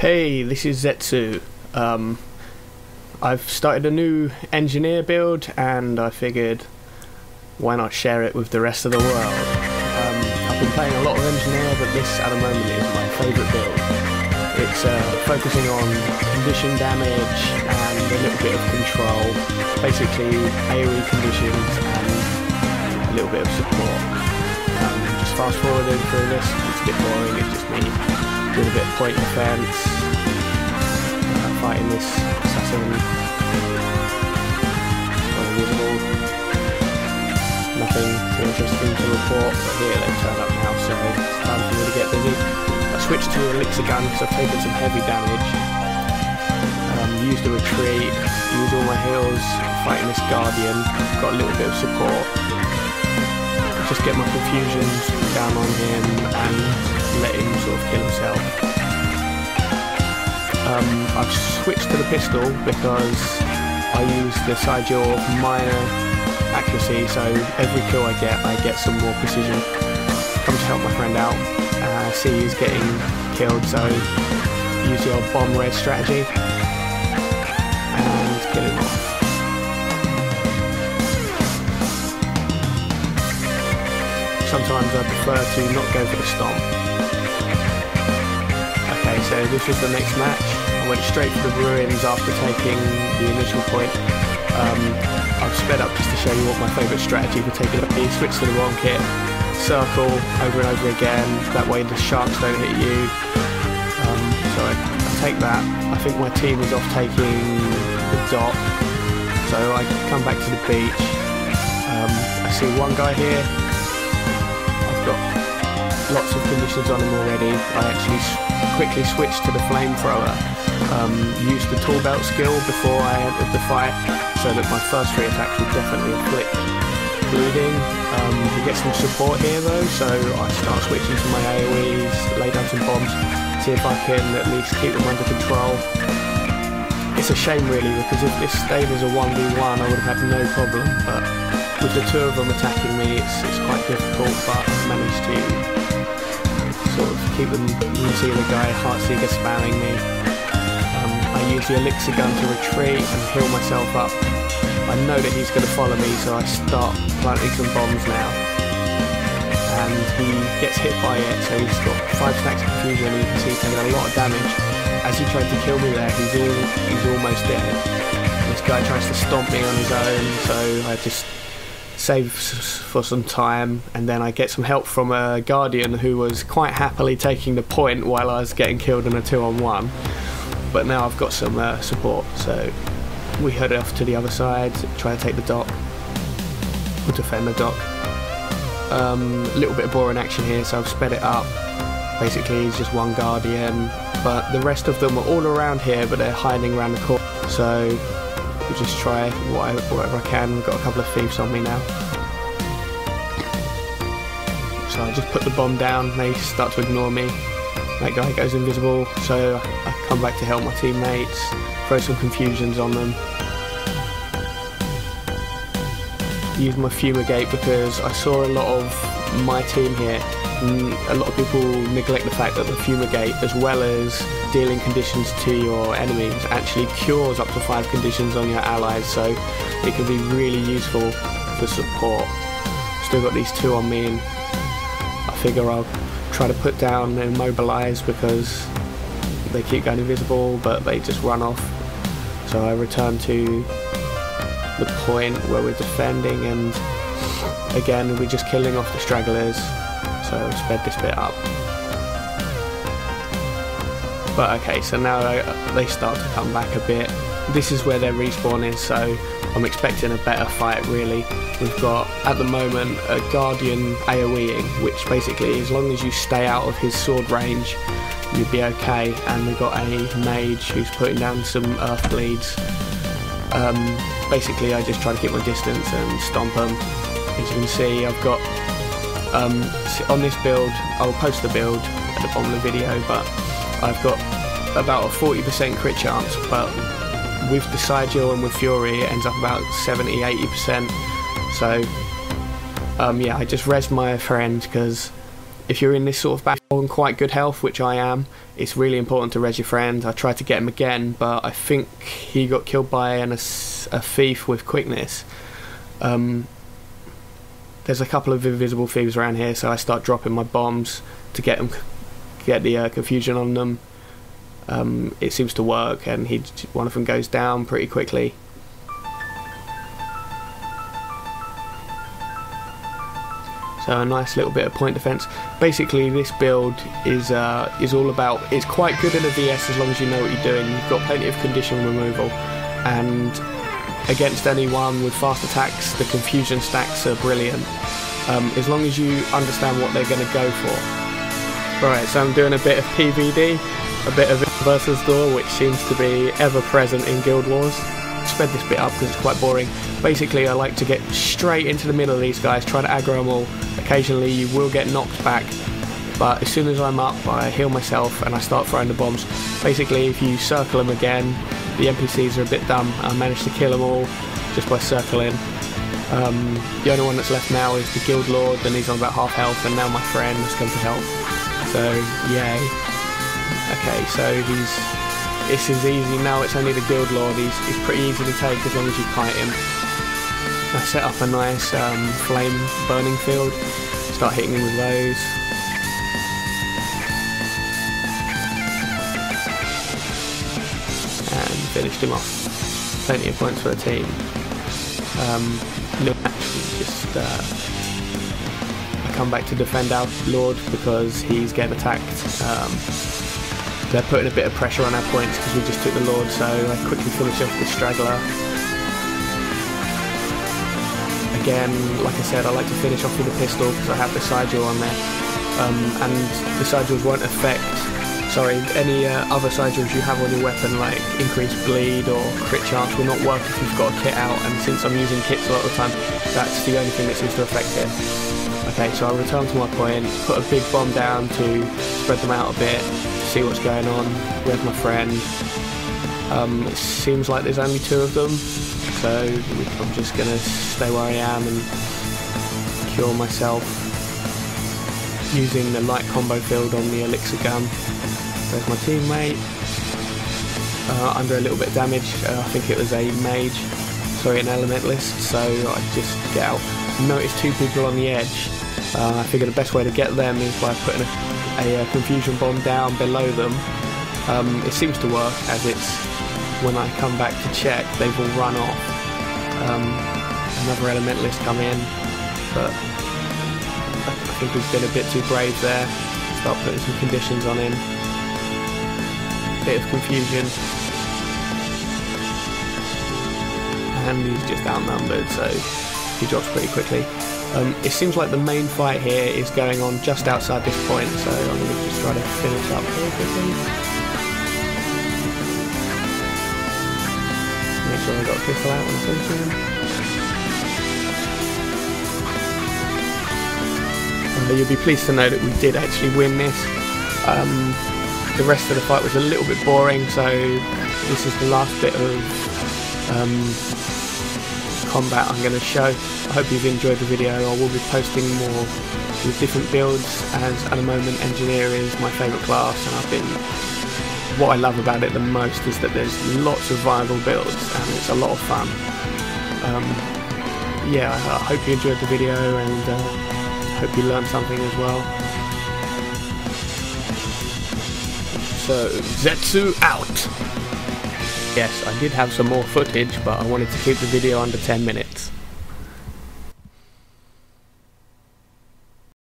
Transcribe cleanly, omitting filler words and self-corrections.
Hey, this is Zetsu. I've started a new engineer build and I figured why not share it with the rest of the world. I've been playing a lot of engineer, but this at the moment is my favourite build. It's focusing on condition damage and a little bit of control, basically AoE conditions and a little bit of support. Just fast forwarding through this, it's a bit boring, it's just me doing a bit of point defense, fighting this assassin, invisible, nothing too interesting to report, but here they've turned up now, so it's time for me to get busy. I switched to Elixir gun because I've taken some heavy damage, used a retreat, used all my heals, fighting this guardian, got a little bit of support, just get my confusions down on him and let him sort of kill himself. I've switched to the pistol because I use the side jaw minor accuracy, so every kill I get some more precision. Come to help my friend out, see he's getting killed, so use the old bomb res strategy and kill him off. Sometimes I prefer to not go for the stomp. Okay, so this was the next match. I went straight for the ruins after taking the initial point. I've sped up just to show you what my favourite strategy for taking up is. Switch to the wrong kit, circle over and over again, that way the sharks don't hit you. So I take that. I think my team is off taking the dock, so I come back to the beach. I see one guy here. Got lots of conditions on him already. I actually quickly switched to the flamethrower, used the tool belt skill before I entered the fight so that my first 3 attacks would definitely afflict bleeding. You get some support here though, so I start switching to my AoEs, lay down some bombs, see if I can at least keep them under control. It's a shame really, because if this stayed as a 1v1 I would have had no problem, but with the 2 of them attacking me it's quite difficult, but I've managed to sort of keep them. You can see the guy Heartseeker spamming me. I use the Elixir gun to retreat and heal myself up. I know that he's going to follow me, so I start planting some bombs now. And he gets hit by it, so he's got 5 stacks of confusion, and you can see he's taking a lot of damage. As he tried to kill me there, he's almost dead. This guy tries to stomp me on his own, so I just save for some time, and then I get some help from a guardian who was quite happily taking the point while I was getting killed in a 2-on-1. But now I've got some support, so we head off to the other side, try to take the dock, or defend the dock. A little bit of boring action here, so I've sped it up. Basically it's just one guardian, but the rest of them are all around here, but they're hiding around the corner, so we'll just try whatever I can. We've got a couple of thieves on me now. So I just put the bomb down, they start to ignore me. That guy goes invisible, so I come back to help my teammates, throw some confusions on them. Use my fumigate because I saw a lot of my team here. A lot of people neglect the fact that the fumigate, as well as dealing conditions to your enemies, actually cures up to 5 conditions on your allies, so it can be really useful for support. Still got these 2 on me, and I figure I'll try to put down and immobilize because they keep going invisible, but they just run off. So I return to the point where we're defending, and again we're just killing off the stragglers. So I've sped this bit up. But okay, so now they start to come back a bit. This is where their respawn is, so I'm expecting a better fight really. We've got, at the moment, a Guardian AoEing, which basically, as long as you stay out of his sword range, you'll be okay. And we've got a Mage who's putting down some Earth Bleeds. Basically, I just try to keep my distance and stomp them. As you can see, I've got on this build, I'll post the build at the bottom of the video, but I've got about a 40% crit chance, but with the side jaw and with Fury it ends up about 70-80%. So yeah, I just rezzed my friend because if you're in this sort of battle on quite good health, which I am, it's really important to res your friend. I tried to get him again, but I think he got killed by a thief with quickness. There's a couple of invisible thieves around here, so I start dropping my bombs to get the confusion on them. It seems to work, and one of them goes down pretty quickly. So a nice little bit of point defense. Basically, this build is all about. It's quite good in a VS as long as you know what you're doing. You've got plenty of condition removal, and against anyone with fast attacks, the confusion stacks are brilliant. As long as you understand what they're going to go for. Right, so I'm doing a bit of PvD, a bit of versus door, which seems to be ever present in Guild Wars. Sped this bit up because it's quite boring. Basically, I like to get straight into the middle of these guys, try to aggro them all. Occasionally you will get knocked back, but as soon as I'm up, I heal myself and I start throwing the bombs. Basically, if you circle them again, the NPCs are a bit dumb. I managed to kill them all just by circling. The only one that's left now is the Guild Lord, and he's on about half health, and now my friend has come to help. So, yay. Okay, so this is easy now. It's only the Guild Lord. He's pretty easy to take as long as you kite him. I set up a nice flame burning field, start hitting him with those. And finished him off. Plenty of points for the team. No match, just I come back to defend our Lord because he's getting attacked. They're putting a bit of pressure on our points because we just took the Lord, so I quickly finish off the straggler. Again, like I said, I like to finish off with a pistol because I have the sigil on there, and the sigils won't affect, any other sigils you have on your weapon, like increased bleed or crit chance, will not work if you've got a kit out, and since I'm using kits a lot of the time, that's the only thing that seems to affect it. Okay, so I return to my point, put a big bomb down to spread them out a bit, see what's going on. Where's my friend? It seems like there's only two of them, so I'm just going to stay where I am and cure myself using the light combo field on the Elixir gun. There's my teammate, under a little bit of damage. I think it was a mage, an elementalist, so I just get out. Notice two people on the edge. I figure the best way to get them is by putting a confusion bomb down below them. It seems to work, as it's when I come back to check, they've all run off. Another elementalist come in, but I think we've been a bit too brave there. Start putting some conditions on him. Bit of confusion. And he's just outnumbered, so he drops pretty quickly. It seems like the main fight here is going on just outside this point, so I'm going to just try to finish up here quickly. Make sure I got a pistol out when I finish him. You'll be pleased to know that we did actually win this. The rest of the fight was a little bit boring, so this is the last bit of combat I'm going to show. I hope you've enjoyed the video. I will be posting more with different builds, as at the moment engineer is my favourite class, and what I love about it the most is that there's lots of viable builds and it's a lot of fun. Yeah, I hope you enjoyed the video, and hope you learned something as well. So, Zetsu out! Yes, I did have some more footage, but I wanted to keep the video under 10 minutes.